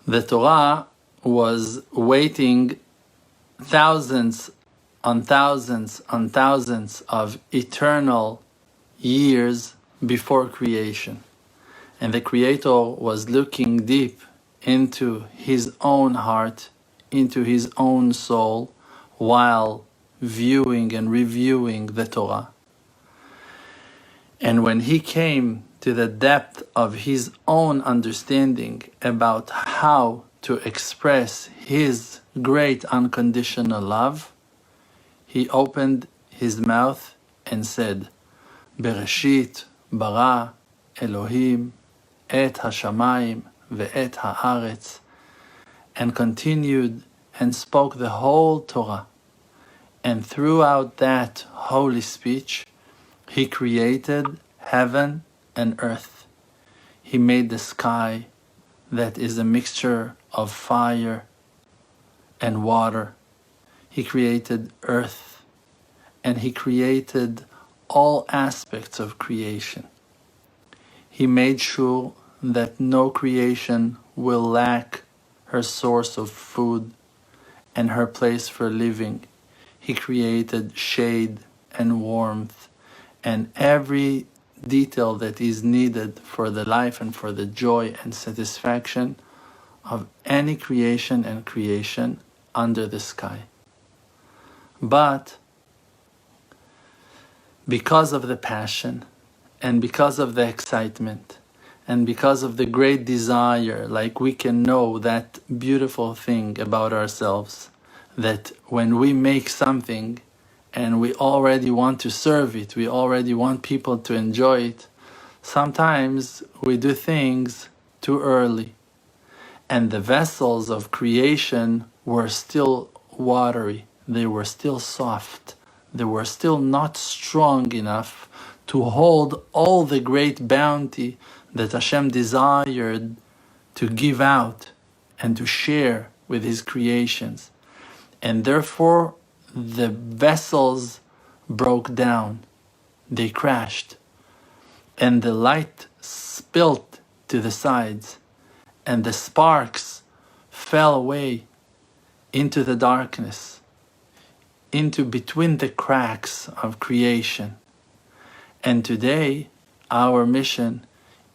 The Torah was waiting thousands on thousands on thousands of eternal years before creation. And the Creator was looking deep into his own heart, into his own soul, while viewing and reviewing the Torah. And when he came to the depth of his own understanding about how to express his great unconditional love, he opened his mouth and said, Bereshit bara Elohim et hashamayim ve'et haaretz, and continued and spoke the whole Torah. And throughout that holy speech, he created heaven and earth. He made the sky that is a mixture of fire and water. He created earth, and he created all aspects of creation. He made sure that no creation will lack her source of food and her place for living. He created shade and warmth and every detail that is needed for the life and for the joy and satisfaction of any creation and creation under the sky. But because of the passion and because of the excitement and because of the great desire, like we can know that beautiful thing about ourselves, that when we make something and we already want to serve it, we already want people to enjoy it, sometimes we do things too early. And the vessels of creation were still watery, they were still soft, they were still not strong enough to hold all the great bounty that Hashem desired to give out and to share with His creations. And therefore, the vessels broke down, they crashed, and the light spilt to the sides, and the sparks fell away into the darkness, into between the cracks of creation. And today, our mission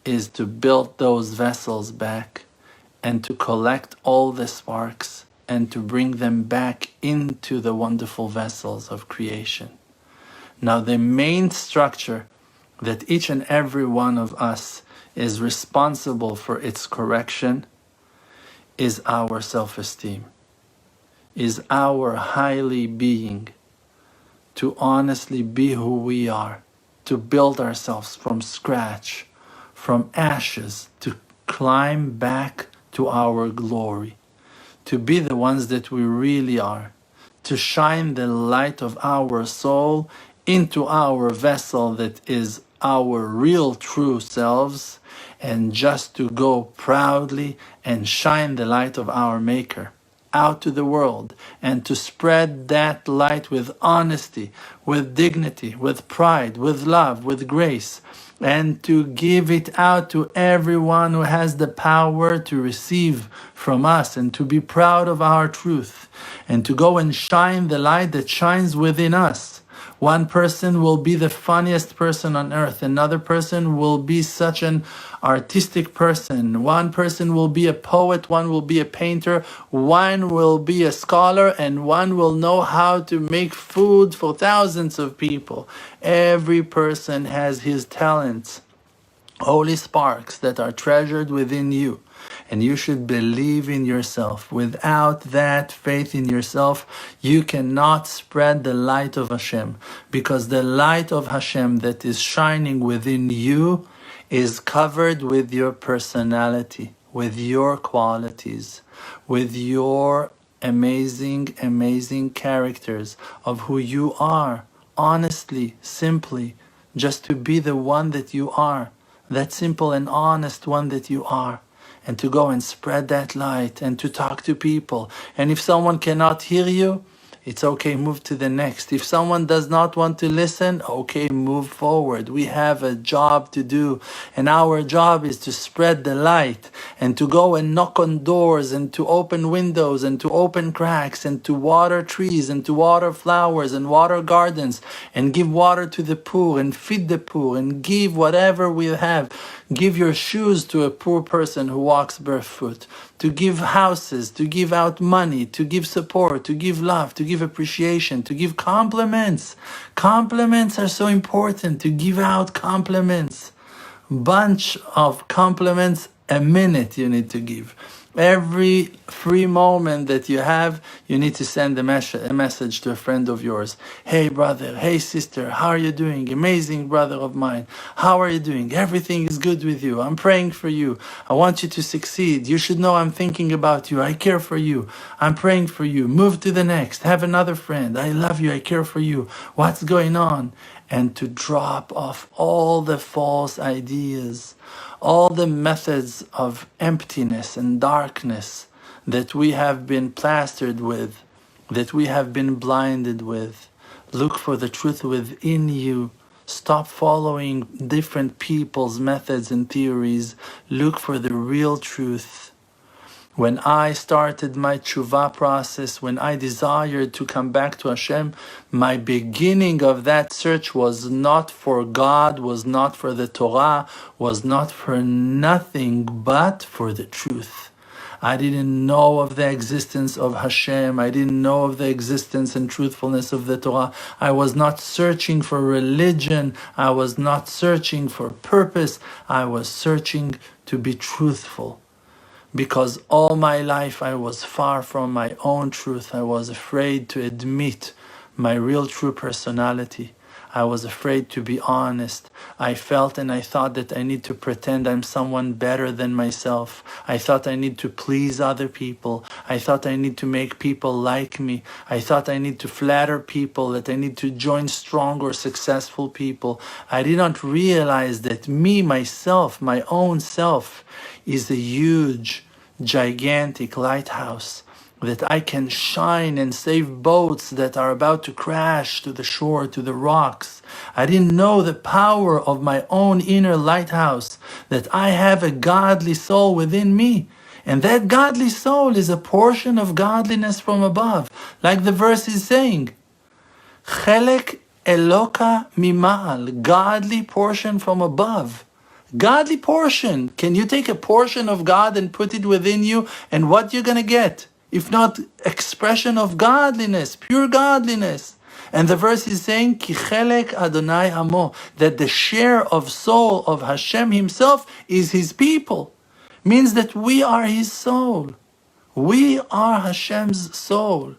is to build those vessels back and to collect all the sparks and to bring them back into the wonderful vessels of creation. Now, the main structure that each and every one of us is responsible for its correction is our self-esteem, is our highly being, to honestly be who we are, to build ourselves from scratch, from ashes, to climb back to our glory, to be the ones that we really are, to shine the light of our soul into our vessel that is our real true selves, and just to go proudly and shine the light of our Maker out to the world, and to spread that light with honesty, with dignity, with pride, with love, with grace, and to give it out to everyone who has the power to receive from us, and to be proud of our truth, and to go and shine the light that shines within us. One person will be the funniest person on earth. Another person will be such an artistic person. One person will be a poet. One will be a painter. One will be a scholar. And one will know how to make food for thousands of people. Every person has his talents, holy sparks that are treasured within you. And you should believe in yourself. Without that faith in yourself, you cannot spread the light of Hashem. Because the light of Hashem that is shining within you is covered with your personality, with your qualities, with your amazing, amazing characters of who you are. Honestly, simply, just to be the one that you are. That simple and honest one that you are. And to go and spread that light and to talk to people. And if someone cannot hear you, It's okay, move to the next. If someone does not want to listen, okay, move forward. We have a job to do, and our job is to spread the light and to go and knock on doors and to open windows and to open cracks and to water trees and to water flowers and water gardens and give water to the poor and feed the poor and give whatever we have. Give your shoes to a poor person who walks barefoot, to give houses, to give out money, to give support, to give love, to give appreciation, to give compliments. Compliments are so important, to give out compliments. Bunch of compliments a minute you need to give. Every free moment that you have, you need to send a message to a friend of yours. Hey brother, hey sister, how are you doing? Amazing brother of mine. How are you doing? Everything is good with you. I'm praying for you. I want you to succeed. You should know I'm thinking about you. I care for you. I'm praying for you. Move to the next. Have another friend. I love you. I care for you. What's going on? And to drop off all the false ideas, all the methods of emptiness and darkness that we have been plastered with, that we have been blinded with. Look for the truth within you. Stop following different people's methods and theories. Look for the real truth. When I started my tshuva process, when I desired to come back to Hashem, my beginning of that search was not for God, was not for the Torah, was not for nothing but for the truth. I didn't know of the existence of Hashem. I didn't know of the existence and truthfulness of the Torah. I was not searching for religion. I was not searching for purpose. I was searching to be truthful. Because all my life I was far from my own truth. I was afraid to admit my real true personality. I was afraid to be honest. I felt and I thought that I need to pretend I'm someone better than myself. I thought I need to please other people. I thought I need to make people like me. I thought I need to flatter people, that I need to join strong or successful people. I did not realize that me, myself, my own self, is a huge, gigantic lighthouse, that I can shine and save boats that are about to crash to the shore, to the rocks. I didn't know the power of my own inner lighthouse, that I have a godly soul within me. And that godly soul is a portion of godliness from above. Like the verse is saying, Chelek Eloka Mima'al, godly portion from above. Godly portion. Can you take a portion of God and put it within you? And what you're going to get? If not expression of godliness, pure godliness. And the verse is saying, Ki chelek Adonai amo, that the share of soul of Hashem himself is his people. Means that we are his soul. We are Hashem's soul.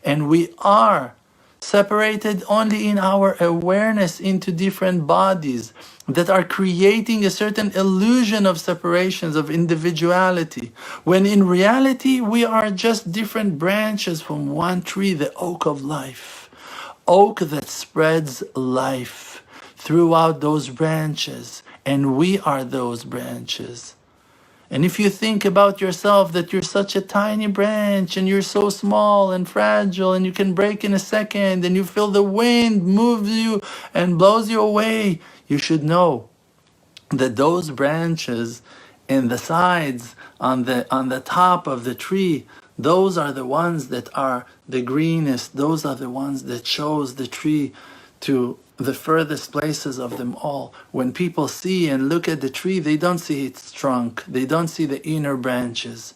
And we are separated only in our awareness into different bodies that are creating a certain illusion of separations, of individuality, when in reality we are just different branches from one tree, the oak of life. Oak that spreads life throughout those branches, and we are those branches. And if you think about yourself that you're such a tiny branch and you're so small and fragile and you can break in a second and you feel the wind moves you and blows you away, you should know that those branches in the sides, on the top of the tree, those are the ones that are the greenest. Those are the ones that shows the tree to the furthest places of them all. When people see and look at the tree, they don't see its trunk. They don't see the inner branches.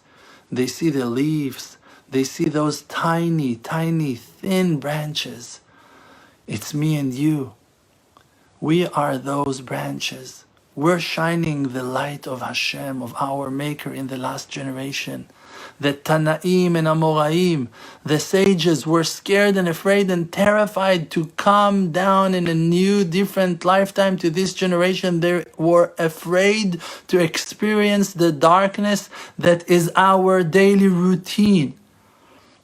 They see the leaves. They see those tiny, tiny, thin branches. It's me and you. We are those branches. We're shining the light of Hashem, of our Maker in the last generation. The Tanaim and Amoraim, the sages, were scared and afraid and terrified to come down in a new, different lifetime to this generation. They were afraid to experience the darkness that is our daily routine.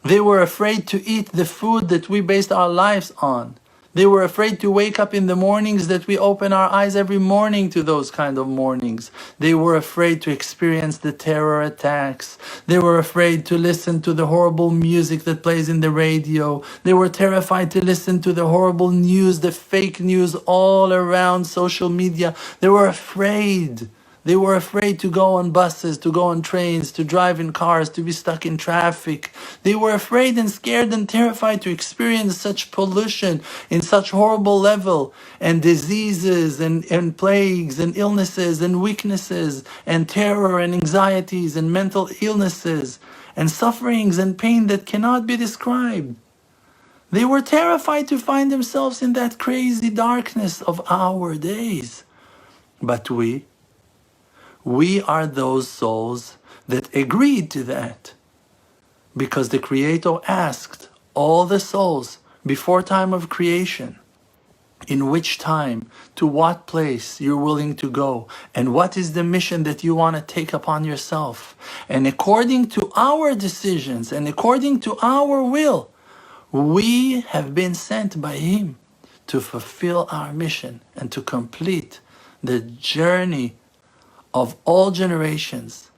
They were afraid to eat the food that we based our lives on. They were afraid to wake up in the mornings that we open our eyes every morning to those kind of mornings. They were afraid to experience the terror attacks. They were afraid to listen to the horrible music that plays in the radio. They were terrified to listen to the horrible news, the fake news all around social media. They were afraid. They were afraid to go on buses, to go on trains, to drive in cars, to be stuck in traffic. They were afraid and scared and terrified to experience such pollution in such horrible level, and diseases and plagues and illnesses and weaknesses and terror and anxieties and mental illnesses and sufferings and pain that cannot be described. They were terrified to find themselves in that crazy darkness of our days. But we are those souls that agreed to that, because the Creator asked all the souls before time of creation, in which time, to what place you're willing to go, and what is the mission that you want to take upon yourself. And according to our decisions and according to our will, we have been sent by Him to fulfill our mission and to complete the journey of all generations,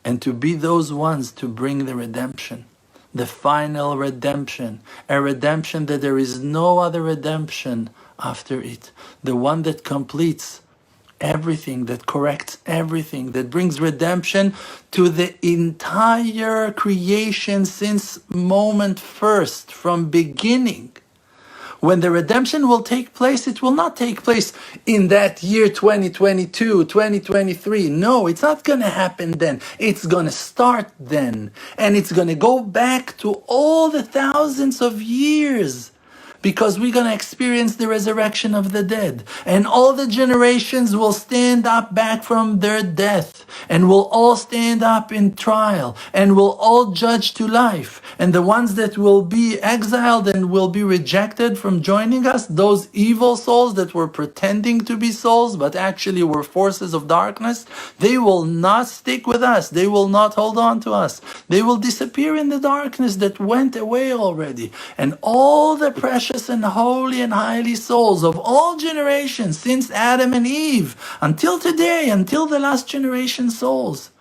and to be those ones to bring the redemption, the final redemption, a redemption that there is no other redemption after it, the one that completes everything, that corrects everything, that brings redemption to the entire creation since moment first, from beginning. When the redemption will take place, it will not take place in that year 2022, 2023. No, it's not going to happen then. It's going to start then. And it's going to go back to all the thousands of years, because we're going to experience the resurrection of the dead. And all the generations will stand up back from their death, and will all stand up in trial, and will all judge to life. And the ones that will be exiled and will be rejected from joining us, those evil souls that were pretending to be souls but actually were forces of darkness, they will not stick with us. They will not hold on to us. They will disappear in the darkness that went away already. And all the precious and holy and highly souls of all generations since Adam and Eve until today, until the last generation souls,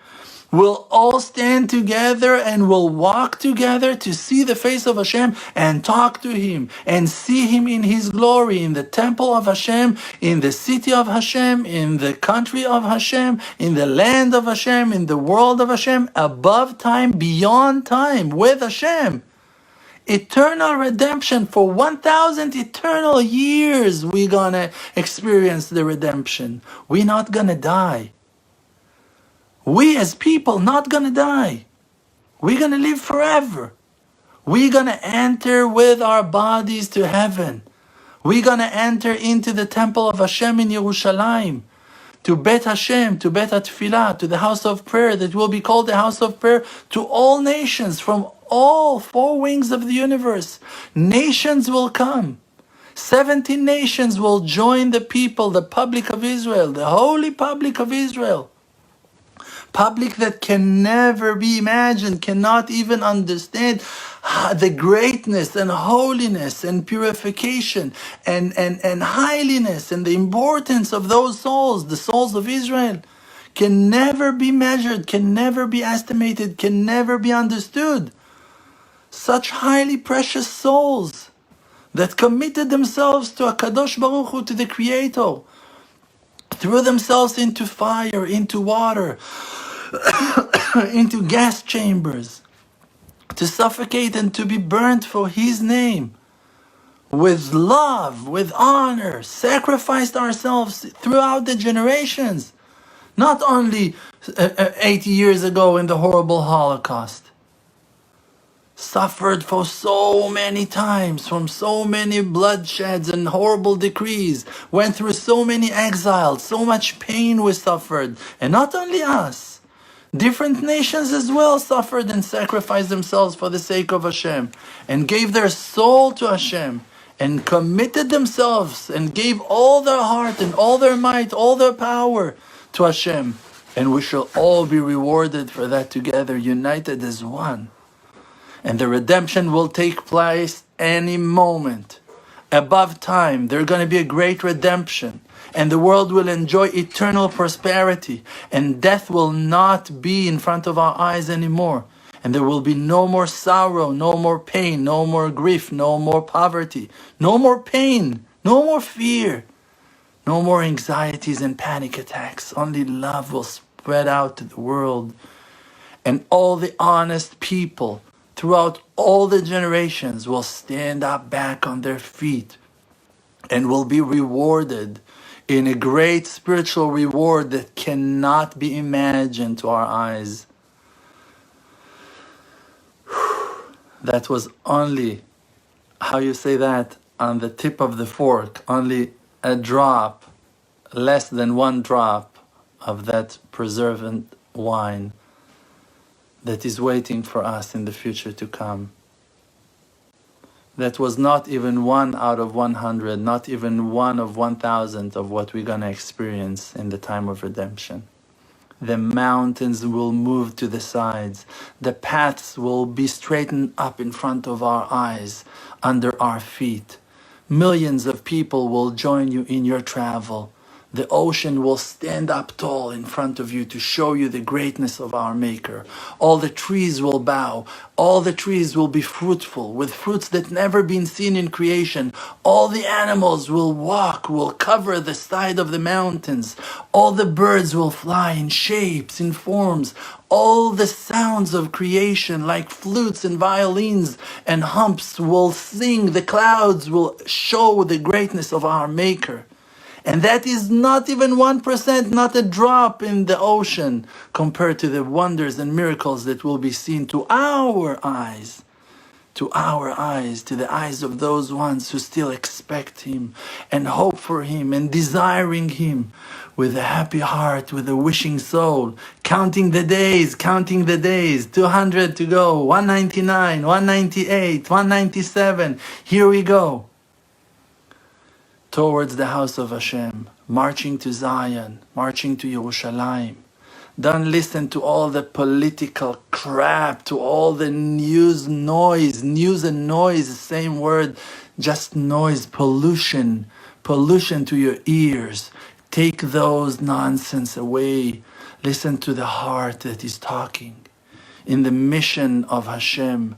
will all stand together and will walk together to see the face of Hashem and talk to Him and see Him in His glory, in the temple of Hashem, in the city of Hashem, in the country of Hashem, in the land of Hashem, in the world of Hashem, above time, beyond time, with Hashem. Eternal redemption for 1,000 eternal years. We're gonna experience the redemption. We're not gonna die. We as people not gonna die. We're gonna live forever. We're gonna enter with our bodies to heaven. We're gonna enter into the temple of Hashem in Yerushalayim, to Bet Hashem, to Bet HaTfilah, to the house of prayer that will be called the house of prayer to all nations from all four wings of the universe. Nations will come. 70 nations will join the people, the public of Israel, the holy public of Israel. Public that can never be imagined, cannot even understand the greatness and holiness and purification and highliness and the importance of those souls, the souls of Israel. Can never be measured, can never be estimated, can never be understood. Such highly precious souls that committed themselves to HaKadosh Baruch Hu, to the Creator, threw themselves into fire, into water, into gas chambers, to suffocate and to be burnt for His name, with love, with honor, sacrificed ourselves throughout the generations, not only 80 years ago in the horrible Holocaust. Suffered for so many times, from so many bloodsheds and horrible decrees, went through so many exiles, so much pain we suffered. And not only us, different nations as well suffered and sacrificed themselves for the sake of Hashem, and gave their soul to Hashem, and committed themselves, and gave all their heart and all their might, all their power to Hashem. And we shall all be rewarded for that together, united as one. And the redemption will take place any moment. above time. There's going to be a great redemption. And the world will enjoy eternal prosperity. And death will not be in front of our eyes anymore. And there will be no more sorrow, no more pain, no more grief, no more poverty, no more pain, no more fear, no more anxieties and panic attacks. Only love will spread out to the world. And all the honest people throughout all the generations will stand up back on their feet and will be rewarded in a great spiritual reward that cannot be imagined to our eyes. That was only, how you say that, on the tip of the fork, only a drop, less than one drop of that preservant wine that is waiting for us in the future to come. That was not even 1 out of 100, not even 1 of 1,000 of what we're going to experience in the time of redemption. The mountains will move to the sides. The paths will be straightened up in front of our eyes, under our feet. Millions of people will join you in your travel. The ocean will stand up tall in front of you to show you the greatness of our Maker. All the trees will bow. All the trees will be fruitful, with fruits that never been seen in creation. All the animals will walk, will cover the side of the mountains. All the birds will fly in shapes, in forms. All the sounds of creation, like flutes and violins and humps, will sing. The clouds will show the greatness of our Maker. And that is not even 1%, not a drop in the ocean compared to the wonders and miracles that will be seen to our eyes, to the eyes of those ones who still expect Him and hope for Him and desiring Him with a happy heart, with a wishing soul, counting the days, 200 to go, 199, 198, 197, here we go. Towards the house of Hashem, marching to Zion, marching to Yerushalayim. Don't listen to all the political crap, to all the news and noise, the same word, just noise, pollution to your ears. Take those nonsense away. Listen to the heart that is talking. In the mission of Hashem,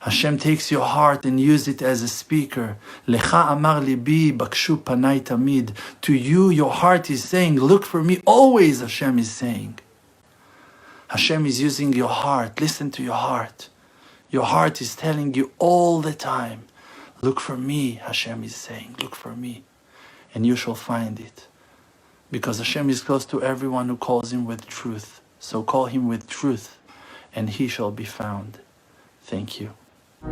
Hashem takes your heart and use it as a speaker. Lecha amar libi bakshu panai tamid. To you, your heart is saying, look for me. Always Hashem is saying. Hashem is using your heart. Listen to your heart. Your heart is telling you all the time, look for me, Hashem is saying, look for me. And you shall find it. Because Hashem is close to everyone who calls Him with truth. So call Him with truth, and He shall be found. Thank you. You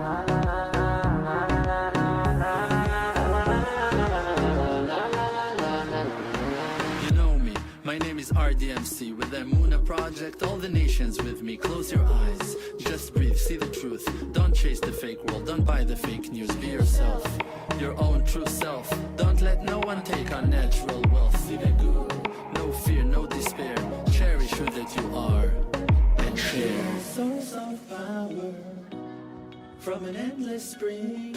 know me, my name is RDMC. With the Emunah Project, all the nations with me. Close your eyes, just breathe, see the truth. Don't chase the fake world, don't buy the fake news. Be yourself, your own true self. Don't let no one take our natural wealth. See the good, no fear, no despair. Cherish who that you are and share. Source of power from an endless spring,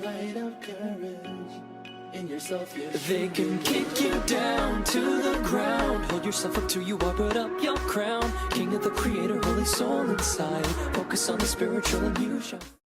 light of courage in yourself. They can kick you down to the ground. Hold yourself up till you are, put up your crown. King of the Creator, holy soul inside. Focus on the spiritual and you shall